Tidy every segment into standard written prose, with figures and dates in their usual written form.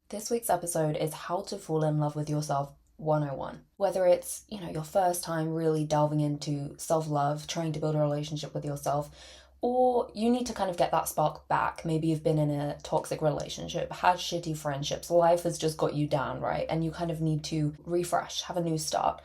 This week's episode is how to fall in love with yourself 101. Whether it's, your first time really delving into self-love, trying to build a relationship with yourself, or you need to kind of get that spark back. Maybe you've been in a toxic relationship, had shitty friendships, life has just got you down, right? And you kind of need to refresh, have a new start.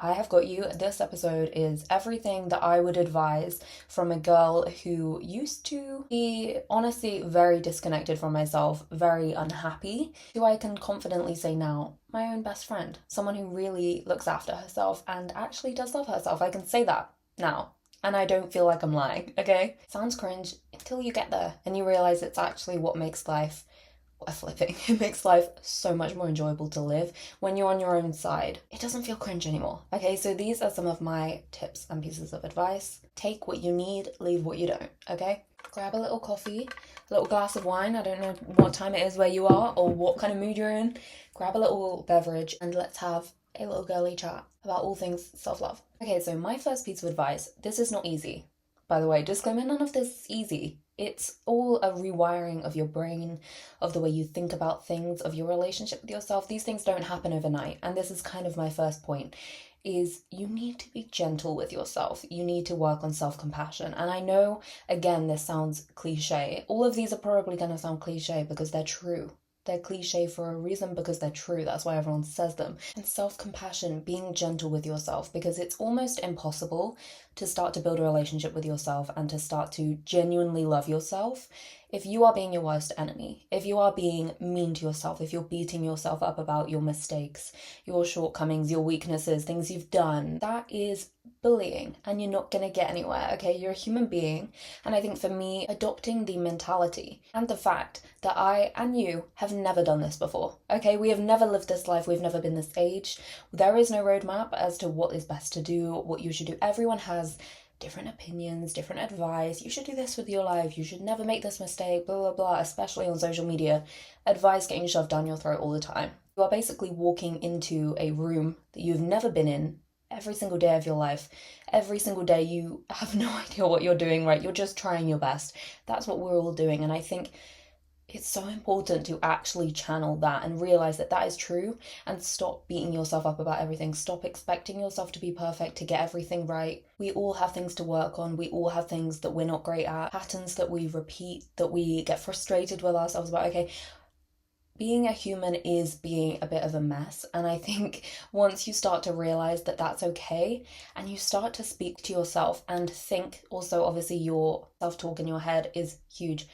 I have got you. This episode is everything that I would advise from a girl who used to be honestly very disconnected from myself, very unhappy, who I can confidently say now, my own best friend, someone who really looks after herself and actually does love herself. I can say that now. And I don't feel like I'm lying, okay? Sounds cringe until you get there and you realize it's actually what makes life worth living. It makes life so much more enjoyable to live when you're on your own side. It doesn't feel cringe anymore. Okay, so these are some of my tips and pieces of advice. Take what you need, leave what you don't, okay? Grab a little coffee, a little glass of wine. I don't know what time it is where you are or what kind of mood you're in. Grab a little beverage and let's have a little girly chat about all things self-love. Okay, so my first piece of advice, this is not easy. By the way, disclaimer, none of this is easy. It's all a rewiring of your brain, of the way you think about things, of your relationship with yourself. These things don't happen overnight. And this is kind of my first point, is you need to be gentle with yourself. You need to work on self-compassion. And I know, again, this sounds cliche. All of these are probably going to sound cliche because they're true. They're cliche for a reason because they're true. That's why everyone says them. And self-compassion, being gentle with yourself, because it's almost impossible to start to build a relationship with yourself and to start to genuinely love yourself if you are being your worst enemy, if you are being mean to yourself, if you're beating yourself up about your mistakes, your shortcomings, your weaknesses, things you've done. That is bullying and you're not going to get anywhere, okay? You're a human being. And I think for me, adopting the mentality and the fact that I and you have never done this before, okay? We have never lived this life. We've never been this age. There is no roadmap as to what is best to do, what you should do. Everyone has different opinions, different advice. You should do this with your life. You should never make this mistake, blah, blah, blah, especially on social media. Advice getting shoved down your throat all the time. You are basically walking into a room that you've never been in every single day of your life. Every single day you have no idea what you're doing, right? You're just trying your best. That's what we're all doing. And I think it's so important to actually channel that and realize that that is true and stop beating yourself up about everything. Stop expecting yourself to be perfect, to get everything right. We all have things to work on. We all have things that we're not great at, patterns that we repeat, that we get frustrated with ourselves about. Okay, being a human is being a bit of a mess. And I think once you start to realize that that's okay and you start to speak to yourself and think, also obviously your self-talk in your head is huge,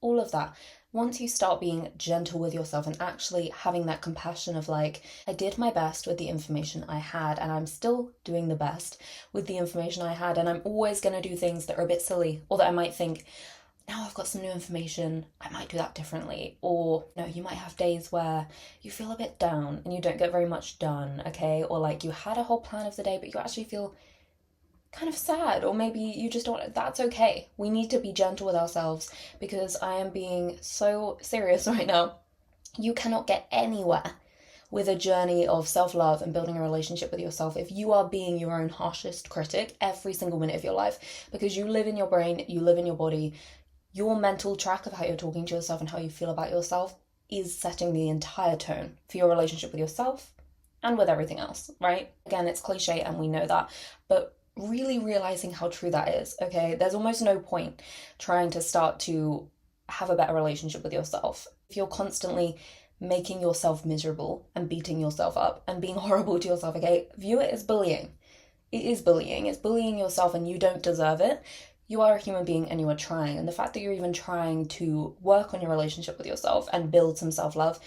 all of that. Once you start being gentle with yourself and actually having that compassion of like, I did my best with the information I had and I'm still doing the best with the information I had, and I'm always going to do things that are a bit silly or that I might think, now I've got some new information, I might do that differently. Or, you might have days where you feel a bit down and you don't get very much done, okay? Or like you had a whole plan of the day, but you actually feel kind of sad, or maybe you just don't. That's okay. We need to be gentle with ourselves because I am being so serious right now. You cannot get anywhere with a journey of self-love and building a relationship with yourself if you are being your own harshest critic every single minute of your life, because you live in your brain, you live in your body. Your mental track of how you're talking to yourself and how you feel about yourself is setting the entire tone for your relationship with yourself and with everything else, right? Again, it's cliche and we know that, but really realizing how true that is, okay? There's almost no point trying to start to have a better relationship with yourself if you're constantly making yourself miserable and beating yourself up and being horrible to yourself, okay? View it as bullying. It is bullying. It's bullying yourself and you don't deserve it. You are a human being and you are trying. And the fact that you're even trying to work on your relationship with yourself and build some self-love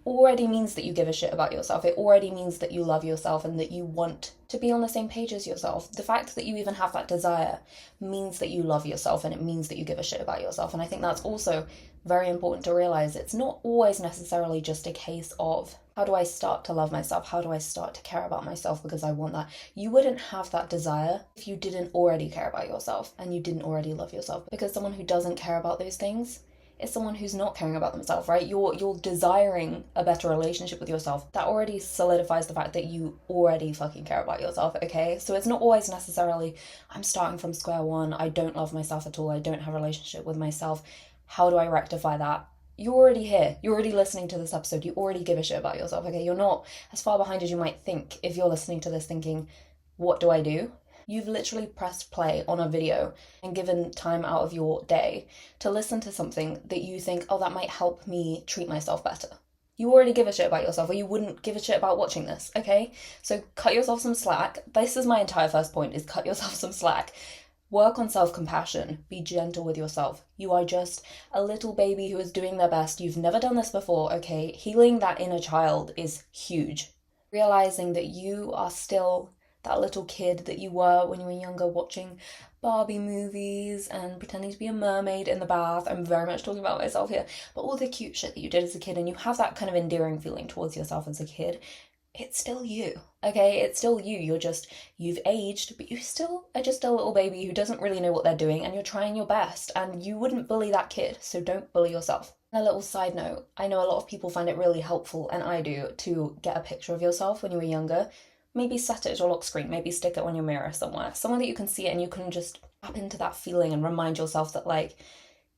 already means that you give a shit about yourself. It already means that you love yourself and that you want to be on the same page as yourself. The fact that you even have that desire means that you love yourself and it means that you give a shit about yourself. And I think that's also very important to realize. It's not always necessarily just a case of, how do I start to love myself? How do I start to care about myself because I want that? You wouldn't have that desire if you didn't already care about yourself and you didn't already love yourself. Because someone who doesn't care about those things is someone who's not caring about themselves, right? You're desiring a better relationship with yourself. That already solidifies the fact that you already fucking care about yourself, okay? So it's not always necessarily, I'm starting from square one, I don't love myself at all, I don't have a relationship with myself. How do I rectify that? you're already here. You're already listening to this episode. You already give a shit about yourself, okay? You're not as far behind as you might think if you're listening to this thinking, what do I do? You've literally pressed play on a video and given time out of your day to listen to something that you think, oh, that might help me treat myself better. You already give a shit about yourself, or you wouldn't give a shit about watching this, okay? So cut yourself some slack. This is my entire first point, is cut yourself some slack. Work on self-compassion. Be gentle with yourself. You are just a little baby who is doing their best. You've never done this before, okay? Healing that inner child is huge. Realizing that you are still that little kid that you were when you were younger, watching Barbie movies and pretending to be a mermaid in the bath. I'm very much talking about myself here, but all the cute shit that you did as a kid, and you have that kind of endearing feeling towards yourself as a kid, it's still you, okay? It's still you. You've aged, but you still are just a little baby who doesn't really know what they're doing, and you're trying your best, and you wouldn't bully that kid, so don't bully yourself. A little side note, I know a lot of people find it really helpful, and I do, to get a picture of yourself when you were younger. Maybe set it as your lock screen, maybe stick it on your mirror somewhere that you can see it and you can just tap into that feeling and remind yourself that, like,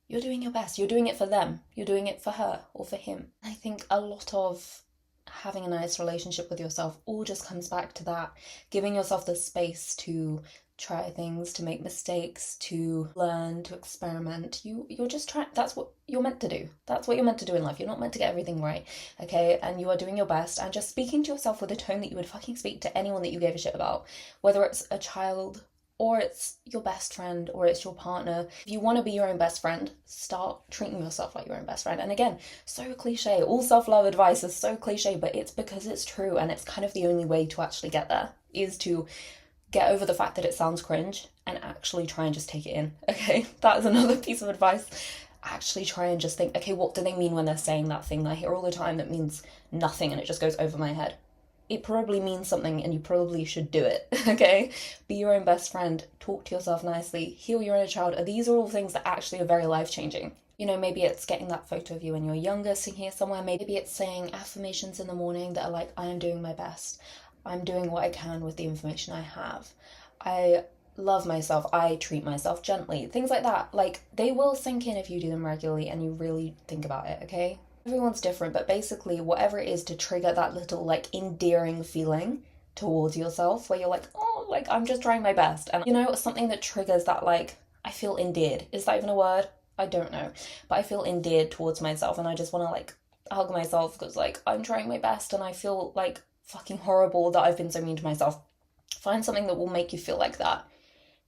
you're doing your best. You're doing it for them. You're doing it for her or for him. I think a lot of having a nice relationship with yourself all just comes back to that, giving yourself the space to try things, to make mistakes, to learn, to experiment. You're just trying. That's what you're meant to do. That's what you're meant to do in life. You're not meant to get everything right, okay? And you are doing your best and just speaking to yourself with a tone that you would fucking speak to anyone that you gave a shit about, whether it's a child or it's your best friend or it's your partner. If you want to be your own best friend, start treating yourself like your own best friend. And again, so cliche. All self-love advice is so cliche, but it's because it's true, and it's kind of the only way to actually get there, is to get over the fact that it sounds cringe and actually try and just take it in, okay? That is another piece of advice. Actually try and just think, okay, what do they mean when they're saying that thing that I hear all the time that means nothing and it just goes over my head? It probably means something and you probably should do it, okay? Be your own best friend, talk to yourself nicely, heal your inner child. These are all things that actually are very life-changing. You know, maybe it's getting that photo of you when you're younger, sitting here somewhere. Maybe it's saying affirmations in the morning that are like, I am doing my best. I'm doing what I can with the information I have. I love myself. I treat myself gently. Things like that. Like, they will sink in if you do them regularly and you really think about it, okay? Everyone's different, but basically whatever it is to trigger that little, like, endearing feeling towards yourself where you're like, oh, like, I'm just trying my best. And, you know, something that triggers that, like, I feel endeared. Is that even a word? I don't know. But I feel endeared towards myself and I just want to, like, hug myself because, like, I'm trying my best and I feel, like, fucking horrible that I've been so mean to myself. Find something that will make you feel like that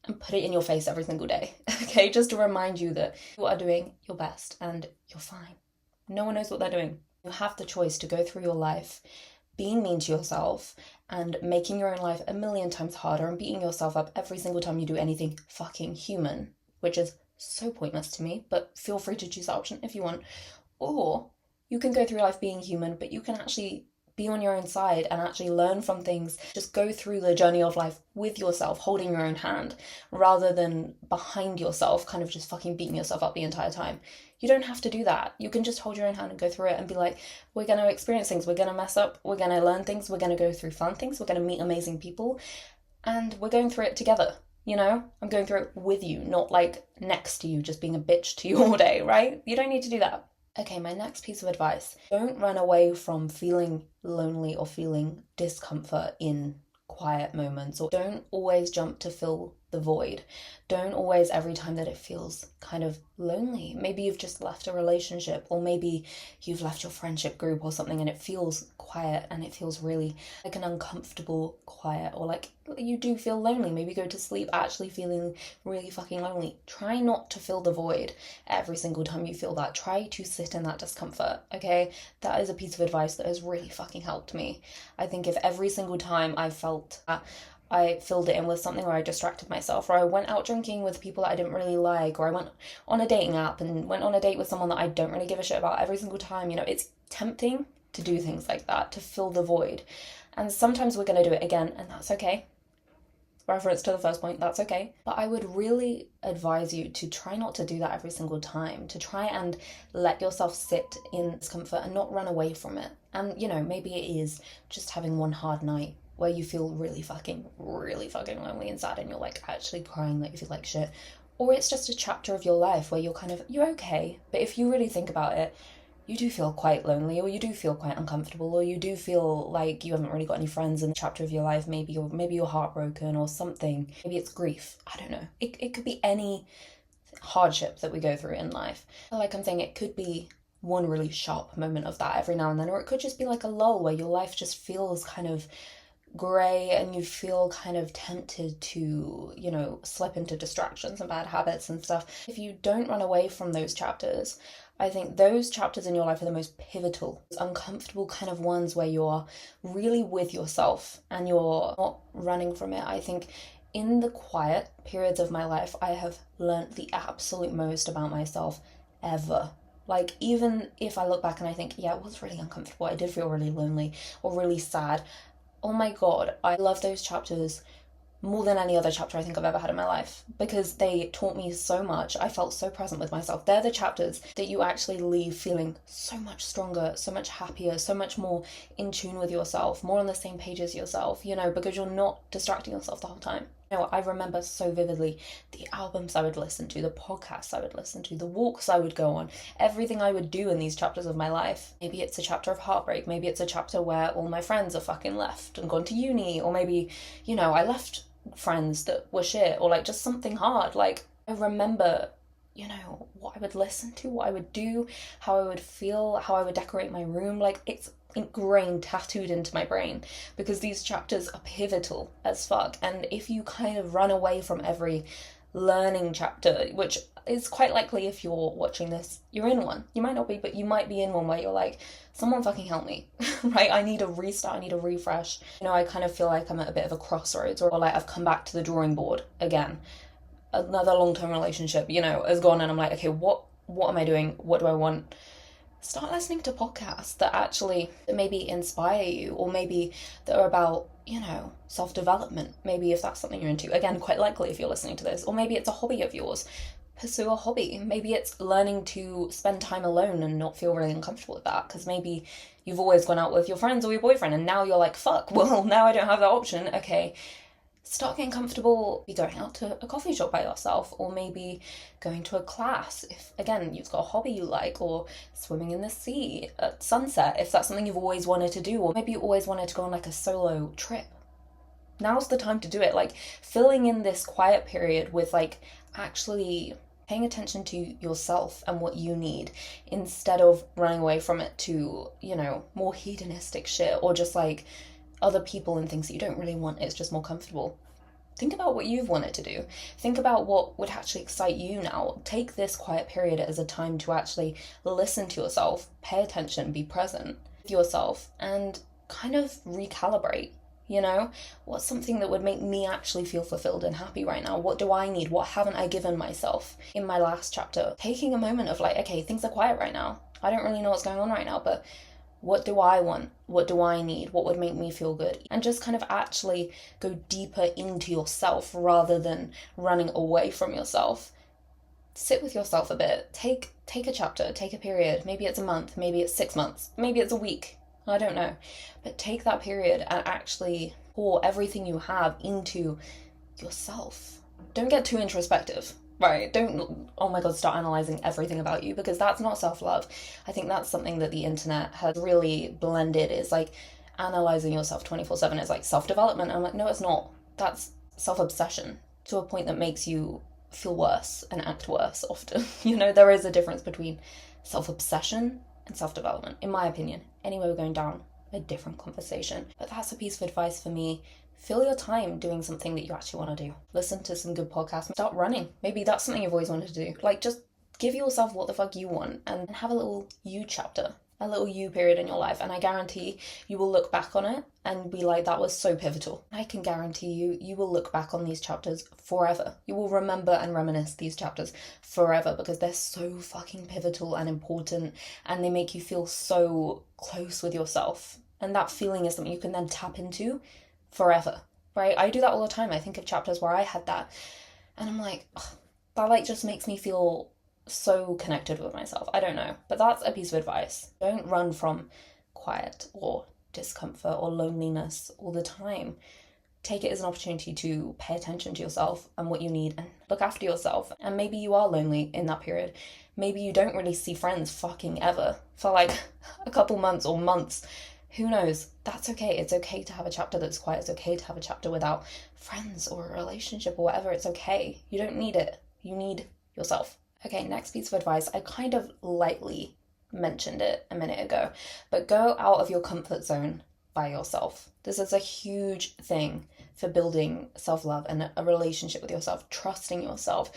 and put it in your face every single day, okay? Just to remind you that you are doing your best and you're fine. No one knows what they're doing. You have the choice to go through your life being mean to yourself and making your own life a million times harder and beating yourself up every single time you do anything fucking human, which is so pointless to me, but feel free to choose that option if you want. Or you can go through life being human, but you can actually be on your own side and actually learn from things. Just go through the journey of life with yourself, holding your own hand, rather than behind yourself, kind of just fucking beating yourself up the entire time. You don't have to do that. You can just hold your own hand and go through it and be like, we're going to experience things, we're going to mess up, we're going to learn things, we're going to go through fun things, we're going to meet amazing people, and we're going through it together, you know? I'm going through it with you, not like next to you, just being a bitch to you all day, right? You don't need to do that. Okay, my next piece of advice. Don't run away from feeling lonely or feeling discomfort in quiet moments, or don't always jump to fill the void. Don't always, every time that it feels kind of lonely. Maybe you've just left a relationship, or maybe you've left your friendship group or something and it feels quiet and it feels really like an uncomfortable quiet, or like you do feel lonely. Maybe go to sleep actually feeling really fucking lonely. Try not to fill the void every single time you feel that. Try to sit in that discomfort, okay? That is a piece of advice that has really fucking helped me. I think if every single time I felt that, I filled it in with something, or I distracted myself, or I went out drinking with people that I didn't really like, or I went on a dating app and went on a date with someone that I don't really give a shit about every single time, you know, it's tempting to do things like that, to fill the void. And sometimes we're going to do it again, and that's okay. Reference to the first point, that's okay. But I would really advise you to try not to do that every single time, to try and let yourself sit in discomfort and not run away from it. And, you know, maybe it is just having one hard night where you feel really fucking lonely and sad and you're like actually crying, like you feel like shit. Or it's just a chapter of your life where you're okay. But if you really think about it, you do feel quite lonely, or you do feel quite uncomfortable, or you do feel like you haven't really got any friends in the chapter of your life, maybe, or maybe you're heartbroken or something. Maybe it's grief. I don't know. It could be any hardship that we go through in life. Like I'm saying, it could be one really sharp moment of that every now and then, or it could just be like a lull where your life just feels kind of grey and you feel kind of tempted to, slip into distractions and bad habits and stuff. If you don't run away from those chapters, I think those chapters in your life are the most pivotal, uncomfortable kind of ones where you're really with yourself and you're not running from it. I think in the quiet periods of my life, I have learnt the absolute most about myself ever. Like, even if I look back and I think, yeah, it was really uncomfortable, I did feel really lonely or really sad, oh my god, I love those chapters more than any other chapter I think I've ever had in my life, because they taught me so much. I felt so present with myself. They're the chapters that you actually leave feeling so much stronger, so much happier, so much more in tune with yourself, more on the same page as yourself, because you're not distracting yourself the whole time. I remember so vividly the albums I would listen to, the podcasts I would listen to, the walks I would go on, everything I would do in these chapters of my life. Maybe it's a chapter of heartbreak, maybe it's a chapter where all my friends are fucking left and gone to uni, or maybe, I left friends that were shit, or like just something hard. Like, I remember, what I would listen to, what I would do, how I would feel, how I would decorate my room. Like, it's ingrained, tattooed into my brain, because these chapters are pivotal as fuck. And if you kind of run away from every learning chapter, which is quite likely if you're watching this, you're in one. You might not be, but you might be in one where you're like, someone fucking help me, right? I need a restart, I need a refresh. I kind of feel like I'm at a bit of a crossroads, or like I've come back to the drawing board again. Another long-term relationship, has gone, and I'm like, okay, what am I doing? What do I want? Start listening to podcasts that maybe inspire you, or maybe that are about, self-development. Maybe if that's something you're into, again, quite likely if you're listening to this, or maybe it's a hobby of yours. Pursue a hobby. Maybe it's learning to spend time alone and not feel really uncomfortable with that, because maybe you've always gone out with your friends or your boyfriend and now you're like, fuck, well, now I don't have that option. Okay, start getting comfortable, be going out to a coffee shop by yourself, or maybe going to a class if, again, you've got a hobby you like, or swimming in the sea at sunset if that's something you've always wanted to do, or maybe you always wanted to go on like a solo trip. Now's the time to do it. Like, filling in this quiet period with like actually paying attention to yourself and what you need, instead of running away from it to, more hedonistic shit, or just like other people and things that you don't really want. It's just more comfortable. Think about what you've wanted to do. Think about what would actually excite you now. Take this quiet period as a time to actually listen to yourself, pay attention, be present with yourself, and kind of recalibrate. What's something that would make me actually feel fulfilled and happy right now? What do I need? What haven't I given myself? In my last chapter, taking a moment of like, okay, things are quiet right now. I don't really know what's going on right now, but what do I want? What do I need? What would make me feel good? And just kind of actually go deeper into yourself rather than running away from yourself. Sit with yourself a bit. Take a chapter, take a period. Maybe it's a month, maybe it's 6 months, maybe it's a week. I don't know. But take that period and actually pour everything you have into yourself. Don't get too introspective, right? Don't, oh my god, start analysing everything about you, because that's not self-love. I think that's something that the internet has really blended, is like analysing yourself 24/7 is like self-development. I'm like, no, it's not. That's self-obsession to a point that makes you feel worse and act worse often. There is a difference between self-obsession and self-development, in my opinion. Anyway, we're going down a different conversation. But that's a piece of advice for me. Fill your time doing something that you actually want to do. Listen to some good podcasts. Start running. Maybe that's something you've always wanted to do. Like, just give yourself what the fuck you want and have a little you chapter, a little you period in your life. And I guarantee you will look back on it and be like, that was so pivotal. I can guarantee you will look back on these chapters forever. You will remember and reminisce these chapters forever, because they're so fucking pivotal and important, and they make you feel so close with yourself. And that feeling is something you can then tap into forever, right? I do that all the time. I think of chapters where I had that and I'm like, that like just makes me feel so connected with myself. I don't know, but that's a piece of advice. Don't run from quiet or discomfort or loneliness all the time. Take it as an opportunity to pay attention to yourself and what you need and look after yourself. And maybe you are lonely in that period. Maybe you don't really see friends fucking ever for like a couple months or months. Who knows? That's okay. It's okay to have a chapter that's quiet. It's okay to have a chapter without friends or a relationship or whatever. It's okay. You don't need it. You need yourself. Okay, next piece of advice. I kind of lightly mentioned it a minute ago, but go out of your comfort zone by yourself. This is a huge thing for building self-love and a relationship with yourself, trusting yourself.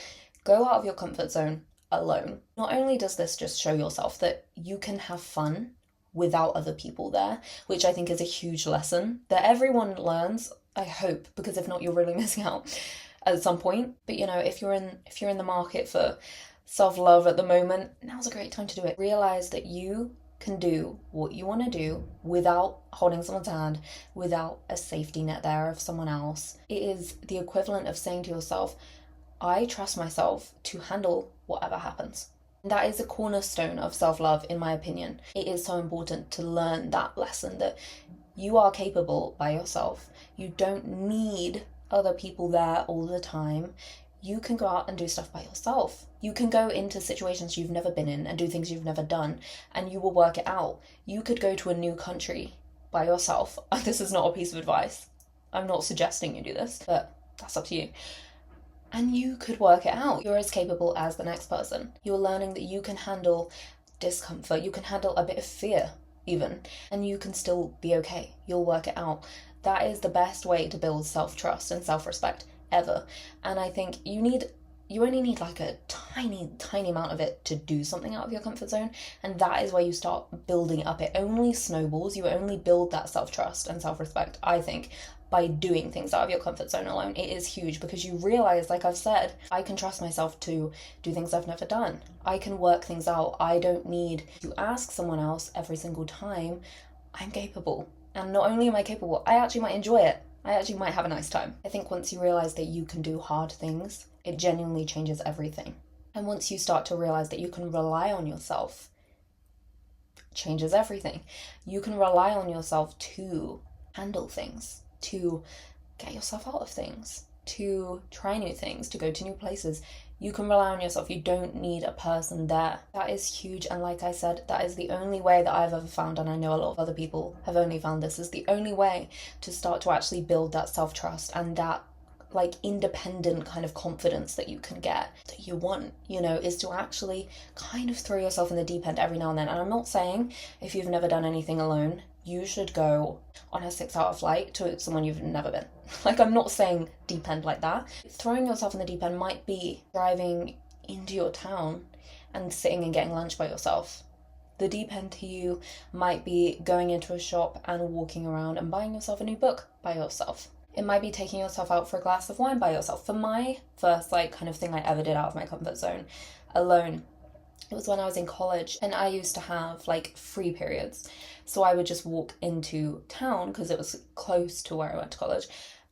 Go out of your comfort zone alone. Not only does this just show yourself that you can have fun without other people there, which I think is a huge lesson that everyone learns, I hope, because if not, you're really missing out at some point. But you know, if you're in the market for self-love at the moment, now's a great time to do it. Realize that you can do what you want to do without holding someone's hand, without a safety net there of someone else. It is the equivalent of saying to yourself, I trust myself to handle whatever happens. And that is a cornerstone of self-love, in my opinion. It is so important to learn that lesson that you are capable by yourself. You don't need other people there all the time. You can go out and do stuff by yourself. You can go into situations you've never been in and do things you've never done, and you will work it out. You could go to a new country by yourself. This is not a piece of advice. I'm not suggesting you do this, but that's up to you. And you could work it out. You're as capable as the next person. You're learning that you can handle discomfort. You can handle a bit of fear even, and you can still be okay. You'll work it out. That is the best way to build self-trust and self-respect ever. And I think you only need like a tiny amount of it to do something out of your comfort zone, and that is where you start building up. It only snowballs. You only build that self-trust and self-respect, I think, by doing things out of your comfort zone alone. It is huge because you realize, like I've said, I can trust myself to do things I've never done. I can work things out. I don't need to ask someone else every single time. I'm capable. And not only am I capable, I actually might enjoy it. I actually might have a nice time. I think once you realize that you can do hard things, it genuinely changes everything. And once you start to realize that you can rely on yourself, it changes everything. You can rely on yourself to handle things, to get yourself out of things, to try new things, to go to new places. You can rely on yourself. You don't need a person there. That is huge. And like I said, that is the only way that I've ever found, and I know a lot of other people have only found this, is the only way to start to actually build that self-trust and that like independent kind of confidence that you can get, that you want, you know, is to actually kind of throw yourself in the deep end every now and then. And I'm not saying if you've never done anything alone, you should go on a 6-hour flight to someone you've never been. Like, I'm not saying deep end like that. Throwing yourself in the deep end might be driving into your town and sitting and getting lunch by yourself. The deep end to you might be going into a shop and walking around and buying yourself a new book by yourself. It might be taking yourself out for a glass of wine by yourself. For my first like kind of thing I ever did out of my comfort zone alone, it was when I was in college, and I used to have like free periods. So I would just walk into town because it was close to where I went to college,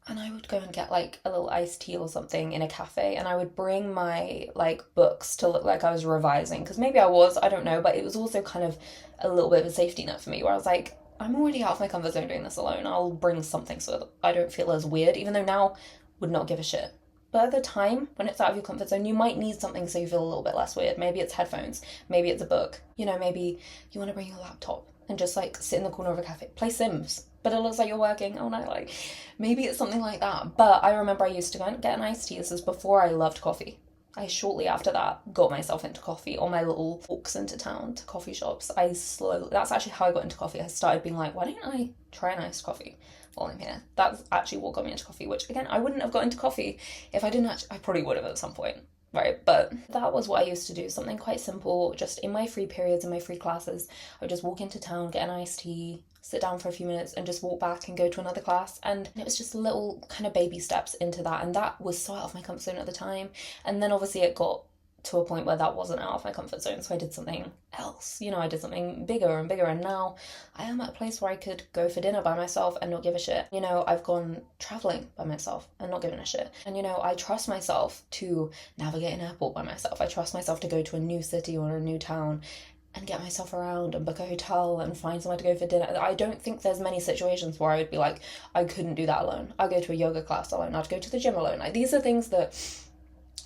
and I would go and get like a little iced tea or something in a cafe, and I would bring my like books to look like I was revising, because maybe I was, I don't know, but it was also kind of a little bit of a safety net for me where I was like, I'm already out of my comfort zone doing this alone. I'll bring something so that I don't feel as weird, even though now would not give a shit. But at the time, when it's out of your comfort zone, you might need something so you feel a little bit less weird. Maybe it's headphones, maybe it's a book. You know, maybe you want to bring your laptop and just like sit in the corner of a cafe, play Sims, but it looks like you're working. Oh no, like maybe it's something like that. But I remember I used to go and get an iced tea. This is before I loved coffee. I shortly after that got myself into coffee on my little walks into town to coffee shops. That's actually how I got into coffee. I started being like, why don't I try an iced coffee while I'm here? That's actually what got me into coffee, which again, I wouldn't have got into coffee if I didn't actually, I probably would have at some point, right? But that was what I used to do, something quite simple, just in my free periods, in my free classes. I would just walk into town, get an iced tea, sit down for a few minutes and just walk back and go to another class. And it was just little kind of baby steps into that. And that was so out of my comfort zone at the time. And then obviously it got to a point where that wasn't out of my comfort zone. So I did something else, you know, I did something bigger and bigger. And now I am at a place where I could go for dinner by myself and not give a shit. You know, I've gone traveling by myself and not giving a shit. And, you know, I trust myself to navigate an airport by myself. I trust myself to go to a new city or a new town and get myself around and book a hotel and find somewhere to go for dinner. I don't think there's many situations where I would be like, I couldn't do that alone. I'll go to a yoga class alone. I'd go to the gym alone. Like, these are things that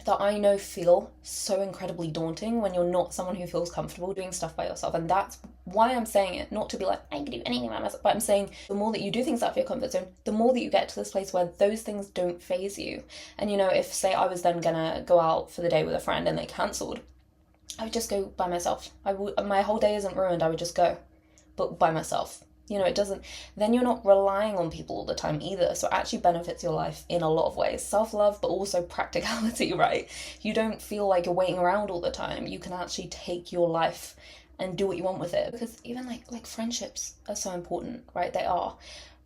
that I know feel so incredibly daunting when you're not someone who feels comfortable doing stuff by yourself. And that's why I'm saying it, not to be like, I can do anything by myself, but I'm saying the more that you do things out of your comfort zone, the more that you get to this place where those things don't faze you. And if, say, I was then gonna go out for the day with a friend and they cancelled, I would just go by myself. My whole day isn't ruined, I would just go, but by myself. It doesn't, then you're not relying on people all the time either. So it actually benefits your life in a lot of ways. Self-love, but also practicality, right? You don't feel like you're waiting around all the time. You can actually take your life and do what you want with it. Because even like friendships are so important, right? They are.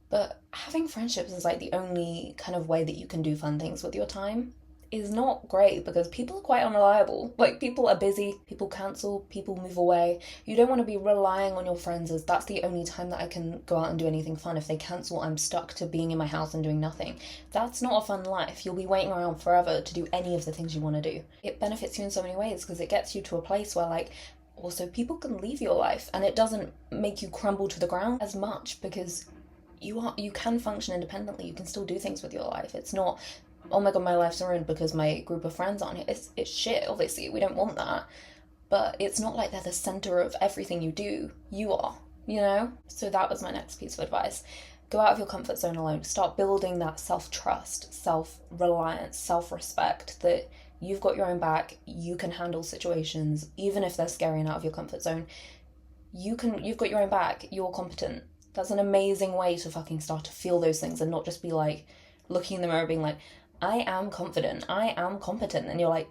But having friendships is like the only kind of way that you can do fun things with your time is not great, because people are quite unreliable. Like, people are busy, people cancel, people move away. You don't want to be relying on your friends as that's the only time that I can go out and do anything fun. If they cancel, I'm stuck to being in my house and doing nothing. That's not a fun life. You'll be waiting around forever to do any of the things you want to do. It benefits you in so many ways because it gets you to a place where, like, also people can leave your life and it doesn't make you crumble to the ground as much, because you can function independently. You can still do things with your life. It's not, oh my god, my life's ruined because my group of friends aren't here. It's shit, obviously. We don't want that. But it's not like they're the center of everything you do. You are, So that was my next piece of advice. Go out of your comfort zone alone. Start building that self-trust, self-reliance, self-respect that you've got your own back. You can handle situations, even if they're scary and out of your comfort zone. You've got your own back. You're competent. That's an amazing way to fucking start to feel those things and not just be like looking in the mirror being like, I am confident, I am competent. And you're like,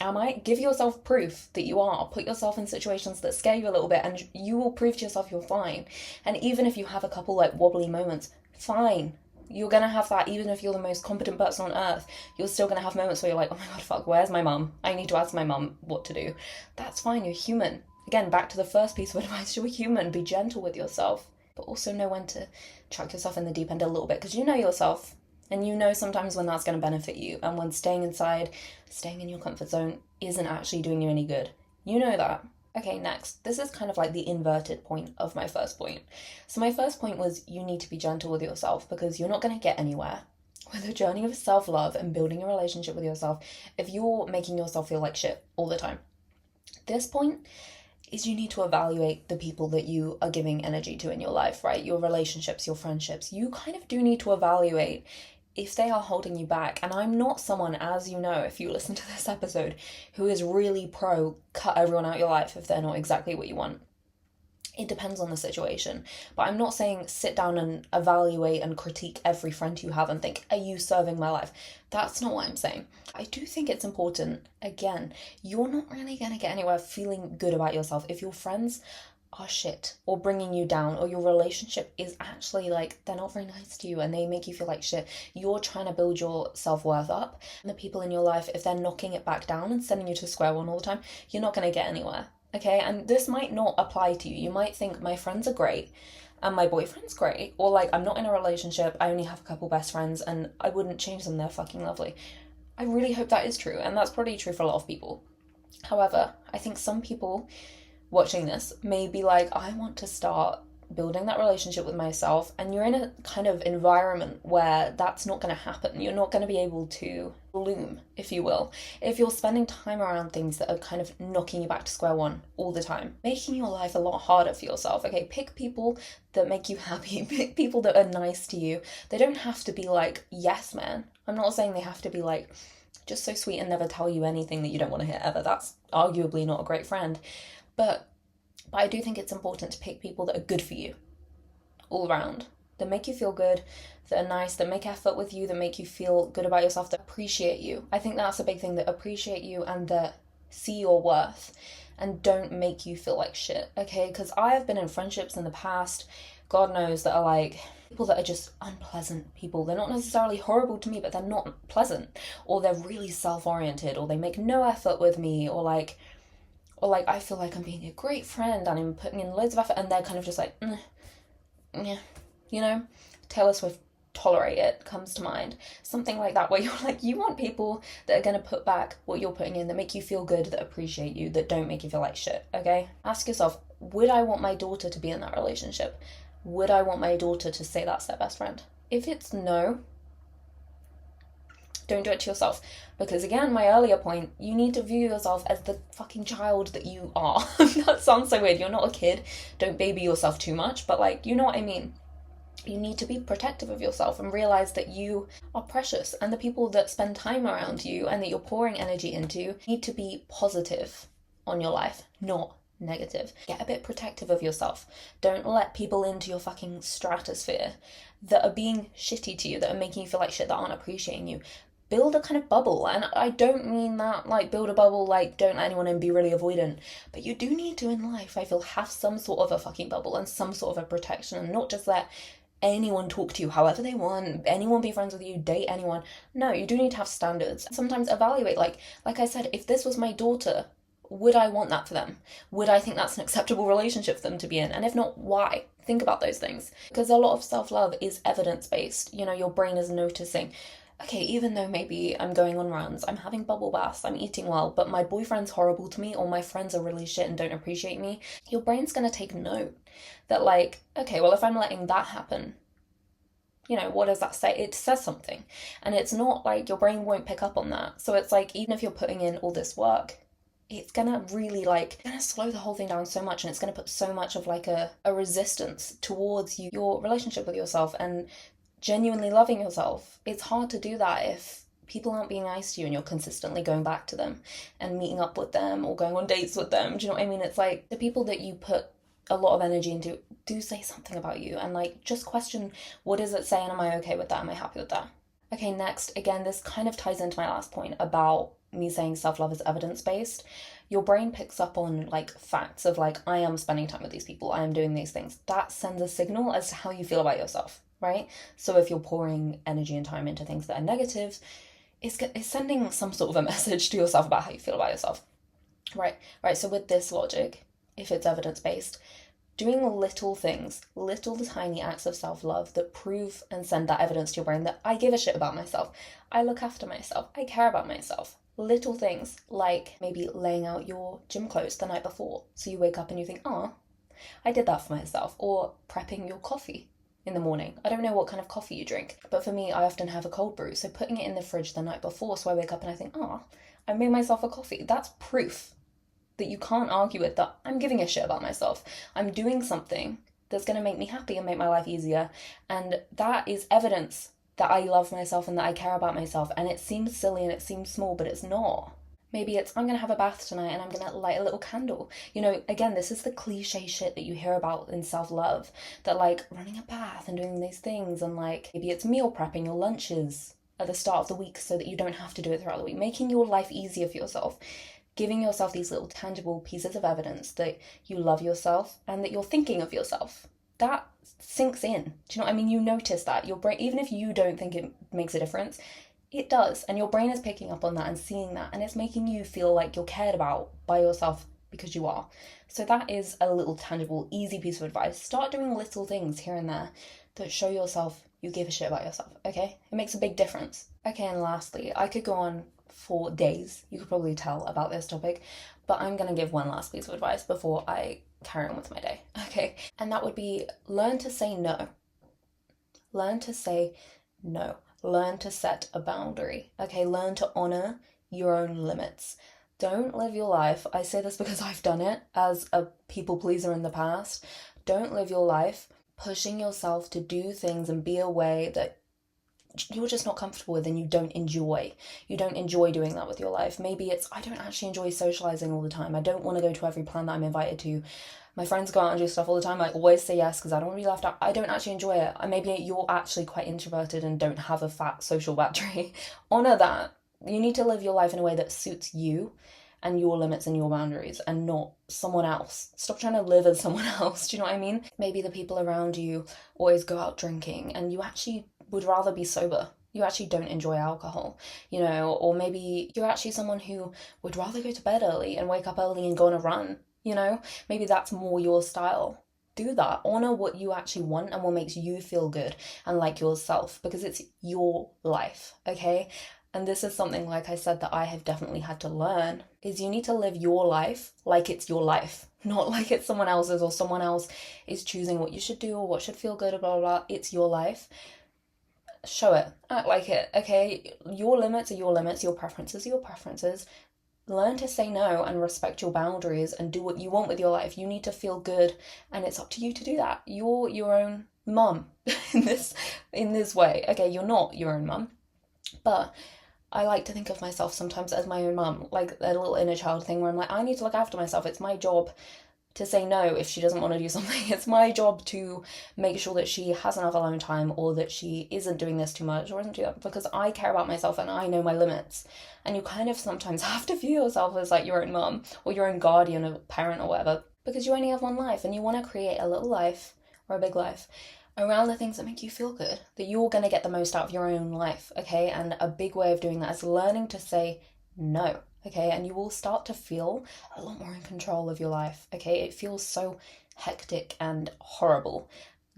am I? Give yourself proof that you are. Put yourself in situations that scare you a little bit and you will prove to yourself you're fine. And even if you have a couple like wobbly moments, fine. You're going to have that. Even if you're the most competent person on earth, you're still going to have moments where you're like, oh my god, fuck, where's my mum? I need to ask my mum what to do. That's fine, you're human. Again, back to the first piece of advice, you're human. Be gentle with yourself, but also know when to chuck yourself in the deep end a little bit, because you know yourself. And you know sometimes when that's going to benefit you and when staying inside, staying in your comfort zone isn't actually doing you any good. You know that. Okay, next. This is kind of like the inverted point of my first point. So my first point was you need to be gentle with yourself, because you're not going to get anywhere with a journey of self-love and building a relationship with yourself if you're making yourself feel like shit all the time. This point is you need to evaluate the people that you are giving energy to in your life, right? Your relationships, your friendships. You kind of do need to evaluate if they are holding you back. And I'm not someone, as you know, if you listen to this episode, who is really pro cut everyone out of your life if they're not exactly what you want. It depends on the situation. But I'm not saying sit down and evaluate and critique every friend you have and think, are you serving my life? That's not what I'm saying. I do think it's important. Again, you're not really going to get anywhere feeling good about yourself if your friends are shit or bringing you down, or your relationship is actually like they're not very nice to you and they make you feel like shit. You're trying to build your self-worth up, and the people in your life, if they're knocking it back down and sending you to square one all the time, you're not going to get anywhere. Okay, and this might not apply to you. You might think my friends are great and my boyfriend's great, or like I'm not in a relationship, I only have a couple best friends and I wouldn't change them, they're fucking lovely. I really hope that is true, and that's probably true for a lot of people. However, I think some people watching this may be like, I want to start building that relationship with myself, and you're in a kind of environment where that's not going to happen. You're not going to be able to bloom, if you will, if you're spending time around things that are kind of knocking you back to square one all the time, making your life a lot harder for yourself. Okay, pick people that make you happy, pick people that are nice to you. They don't have to be like yes man. I'm not saying they have to be like just so sweet and never tell you anything that you don't want to hear ever. That's arguably not a great friend. But I do think it's important to pick people that are good for you all around, that make you feel good, that are nice, that make effort with you, that make you feel good about yourself, that appreciate you. I think that's a big thing, that appreciate you and that see your worth and don't make you feel like shit, okay? Because I have been in friendships in the past, God knows, that are like people that are just unpleasant people. They're not necessarily horrible to me, but they're not pleasant, or they're really self-oriented, or they make no effort with me, or like I feel like I'm being a great friend and I'm putting in loads of effort, and they're kind of just like, yeah, Taylor Swift, Tolerate It comes to mind. Something like that, where you're like, you want people that are going to put back what you're putting in, that make you feel good, that appreciate you, that don't make you feel like shit, okay? Ask yourself, would I want my daughter to be in that relationship? Would I want my daughter to say that's their best friend? If it's no, Don't do it to yourself. Because again, my earlier point, you need to view yourself as the fucking child that you are. That sounds so weird. You're not a kid. Don't baby yourself too much, but like, you know what I mean. You need to be protective of yourself and realize that you are precious, and the people that spend time around you and that you're pouring energy into need to be positive on your life, not negative. Get a bit protective of yourself. Don't let people into your fucking stratosphere that are being shitty to you, that are making you feel like shit, that aren't appreciating you. Build a kind of bubble, and I don't mean that like build a bubble like don't let anyone in, be really avoidant, but you do need to in life, I feel, have some sort of a fucking bubble and some sort of a protection, and not just let anyone talk to you however they want, anyone be friends with you, date anyone. No, you do need to have standards. Sometimes evaluate, like I said, if this was my daughter, would I want that for them? Would I think that's an acceptable relationship for them to be in? And if not, why? Think about those things. Because a lot of self-love is evidence-based. You know, your brain is noticing, okay, even though maybe I'm going on runs, I'm having bubble baths, I'm eating well, but my boyfriend's horrible to me, or my friends are really shit and don't appreciate me, your brain's going to take note that like, okay, well, if I'm letting that happen, you know, what does that say? It says something. And it's not like your brain won't pick up on that. So it's like, even if you're putting in all this work, it's gonna really like gonna slow the whole thing down so much, and it's gonna put so much of like a resistance towards you, your relationship with yourself, and genuinely loving yourself. It's hard to do that if people aren't being nice to you and you're consistently going back to them and meeting up with them or going on dates with them. Do you know what I mean? It's like the people that you put a lot of energy into do say something about you, and like just question, what does it say, and am I okay with that? Am I happy with that? Okay, next, again, this kind of ties into my last point about me saying self-love is evidence-based. Your brain picks up on like facts of like, I am spending time with these people, I am doing these things. That sends a signal as to how you feel about yourself, right? So if you're pouring energy and time into things that are negative, it's sending some sort of a message to yourself about how you feel about yourself. Right. So with this logic, if it's evidence-based, doing little things, little tiny acts of self-love that prove and send that evidence to your brain that I give a shit about myself, I look after myself, I care about myself. Little things like maybe laying out your gym clothes the night before, so you wake up and you think, oh, I did that for myself. Or prepping your coffee in the morning. I don't know what kind of coffee you drink, but for me, I often have a cold brew, so putting it in the fridge the night before, so I wake up and I think, oh, I made myself a coffee. That's proof that you can't argue with, that I'm giving a shit about myself. I'm doing something that's going to make me happy and make my life easier. And that is evidence that I love myself and that I care about myself. And it seems silly and it seems small, but it's not. Maybe it's, I'm going to have a bath tonight and I'm going to light a little candle. You know, again, this is the cliche shit that you hear about in self-love, that like running a bath and doing these things, and like maybe it's meal prepping your lunches at the start of the week so that you don't have to do it throughout the week, making your life easier for yourself. Giving yourself these little tangible pieces of evidence that you love yourself and that you're thinking of yourself. That sinks in. Do you know what I mean? You notice that. Your brain, even if you don't think it makes a difference, it does. And your brain is picking up on that and seeing that. And it's making you feel like you're cared about by yourself, because you are. So that is a little tangible, easy piece of advice. Start doing little things here and there that show yourself you give a shit about yourself, okay? It makes a big difference. Okay, and lastly, I could go on for days, you could probably tell, about this topic, but I'm going to give one last piece of advice before I carry on with my day, okay? And that would be, learn to say no. Learn to say no. Learn to set a boundary, okay? Learn to honor your own limits. Don't live your life, I say this because I've done it as a people pleaser in the past, don't live your life pushing yourself to do things and be a way that you're just not comfortable with and you don't enjoy. You don't enjoy doing that with your life. Maybe it's, I don't actually enjoy socializing all the time. I don't want to go to every plan that I'm invited to. My friends go out and do stuff all the time. I always say yes because I don't want to be left out. I don't actually enjoy it. And maybe you're actually quite introverted and don't have a fat social battery. Honor that. You need to live your life in a way that suits you and your limits and your boundaries, and not someone else. Stop trying to live as someone else. Do you know what I mean? Maybe the people around you always go out drinking and you actually would rather be sober. You actually don't enjoy alcohol, you know, or maybe you're actually someone who would rather go to bed early and wake up early and go on a run, you know? Maybe that's more your style. Do that. Honor what you actually want and what makes you feel good and like yourself, because it's your life, okay? And this is something, like I said, that I have definitely had to learn, is you need to live your life like it's your life, not like it's someone else's or someone else is choosing what you should do or what should feel good, blah, blah, blah. It's your life. show it, act like it, okay? Your limits are your limits, your preferences are your preferences. Learn to say no and respect your boundaries and do what you want with your life. You need to feel good, and it's up to you to do that. You're your own mum in this way. Okay, you're not your own mum, but I like to think of myself sometimes as my own mum, like a little inner child thing where I'm like, I need to look after myself. It's my job to say no if she doesn't want to do something. It's my job to make sure that she has enough alone time, or that she isn't doing this too much or isn't doing that, because I care about myself and I know my limits. And you kind of sometimes have to view yourself as like your own mum or your own guardian or parent or whatever, because you only have one life and you want to create a little life or a big life around the things that make you feel good, that you're going to get the most out of your own life, okay? And a big way of doing that is learning to say no, okay? And you will start to feel a lot more in control of your life, okay? It feels so hectic and horrible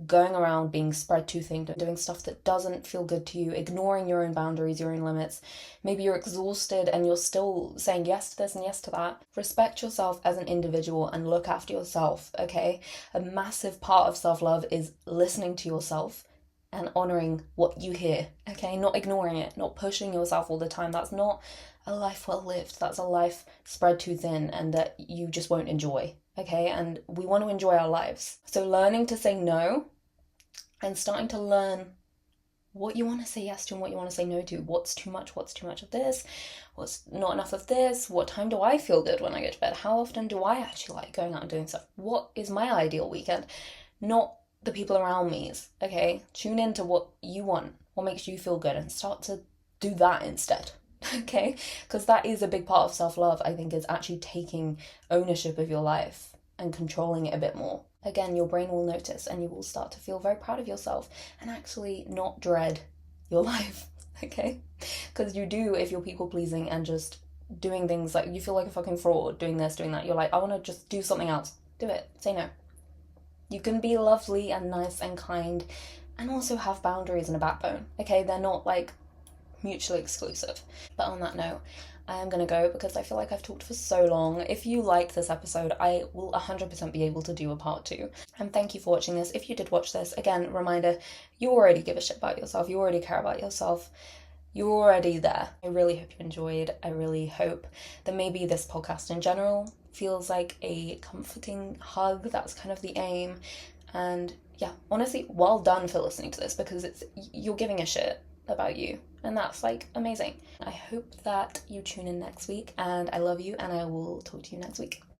going around being spread too thin, doing stuff that doesn't feel good to you, ignoring your own boundaries, your own limits. Maybe you're exhausted and you're still saying yes to this and yes to that. Respect yourself as an individual and look after yourself, okay? A massive part of self-love is listening to yourself and honoring what you hear, okay? Not ignoring it, not pushing yourself all the time. That's not a life well lived. That's a life spread too thin and that you just won't enjoy, okay? And we want to enjoy our lives. So learning to say no and starting to learn what you want to say yes to and what you want to say no to. What's too much of this? What's not enough of this? What time do I feel good when I go to bed? How often do I actually like going out and doing stuff? What is my ideal weekend? Not the people around me's, okay? Tune into what you want, what makes you feel good, and start to do that instead, okay? Because that is a big part of self-love, I think, is actually taking ownership of your life and controlling it a bit more. Again, your brain will notice and you will start to feel very proud of yourself and actually not dread your life, okay? Because you do, if you're people pleasing and just doing things like you feel like a fucking fraud, doing this, doing that, you're like, I want to just do something else. Do it. Say no. You can be lovely and nice and kind and also have boundaries and a backbone, okay? They're not like mutually exclusive. But on that note, I am going to go because I feel like I've talked for so long. If you liked this episode, I will 100% be able to do a part 2. And thank you for watching this. If you did watch this, again, reminder, you already give a shit about yourself. You already care about yourself. You're already there. I really hope you enjoyed. I really hope that maybe this podcast in general feels like a comforting hug. That's kind of the aim. And yeah, honestly, well done for listening to this, because you're giving a shit about you, and that's like amazing. I hope that you tune in next week, and I love you, and I will talk to you next week.